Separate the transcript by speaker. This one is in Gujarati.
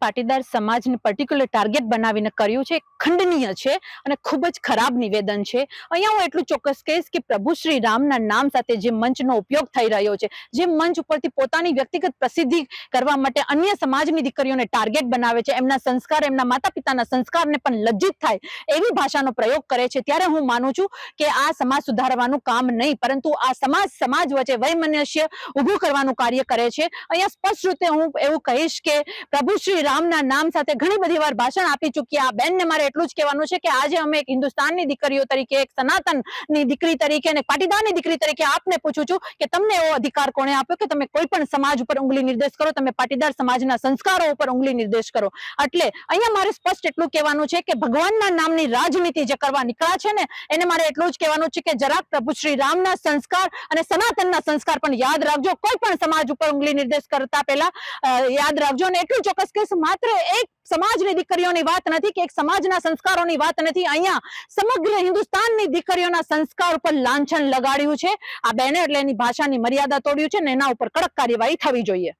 Speaker 1: પાટીદાર સમાજને પર્ટિક્યુલર ટાર્ગેટ બનાવીને કર્યું છે ખંડનીય છે અને ખૂબ જ ખરાબ નિવેદન છે। અહીંયા હું એટલું ચોક્કસ કહીશ કે પ્રભુ શ્રી રામના નામ સાથે જે મંચનો ઉપયોગ થઈ રહ્યો છે, જે મંચ ઉપરથી પોતાની વ્યક્તિગત પ્રસિદ્ધિ કરવા માટે અન્ય સમાજની દીકરીઓને ટાર્ગેટ બનાવે છે, એમના સંસ્કાર, એમના માતા પિતાના સંસ્કારને પણ લજ્જિત થાય એવી ભાષાનો પ્રયોગ કરે છે, ત્યારે હું માનું છું કે આ સમાજ સુધારવાનું કામ નહીં, પરંતુ આ સમાજ વચ્ચે વૈમનસ્ય ઊભું કરવાનું કાર્ય કરે છે। અહીંયા સ્પષ્ટ રીતે હું એવું કહીશ કે પ્રભુ શ્રી રામના નામ સાથે ઘણી બધી વાર ભાષણ આપી ચૂક્યા આ બેનને મારે એટલું જ કહેવાનું છે કે આજે અમે એક હિન્દુસ્તાનની દીકરીઓ તરીકે, એક સનાતનની દીકરી તરીકે અને પાટીદારની દીકરી તરીકે આપને પૂછું છું કે તમને એવો અધિકાર કોણે આપ્યો કે તમે કોઈ પણ સમાજ ઉપર ઉંગલી નિર્દેશ કરો, તમે પાટીદાર સમાજના સંસ્કારો ઉપર ઉંગલી નિર્દેશ કરો। એટલે અહીંયા મારે સ્પષ્ટ એટલું કહેવાનું છે કે ભગવાનના નામની રાજનીતિ જે કરવા નીકળ્યા છે ને એને મારે એટલું જ કહેવાનું છે કે જરાક પ્રભુ શ્રી રામના સંસ્કાર અને સનાતનના સંસ્કાર પણ યાદ રાખજો। કોઈ પણ સમાજ ઉપર ઉંગલી નિર્દેશ કરતા પહેલા યાદ રાખજો। અને એટલું ચોક્કસ કે માત્ર એક સમાજની દીકરીઓની વાત નથી કે એક સમાજના સંસ્કારોની વાત નથી, અહીંયા સમગ્ર હિન્દુસ્તાનની દીકરીઓના સંસ્કાર ઉપર લાંછન લગાડ્યું છે આ બેને, એટલે એની ભાષાની મર્યાદા તોડ્યું છે ને એના ઉપર કડક કાર્યવાહી થવી જોઈએ।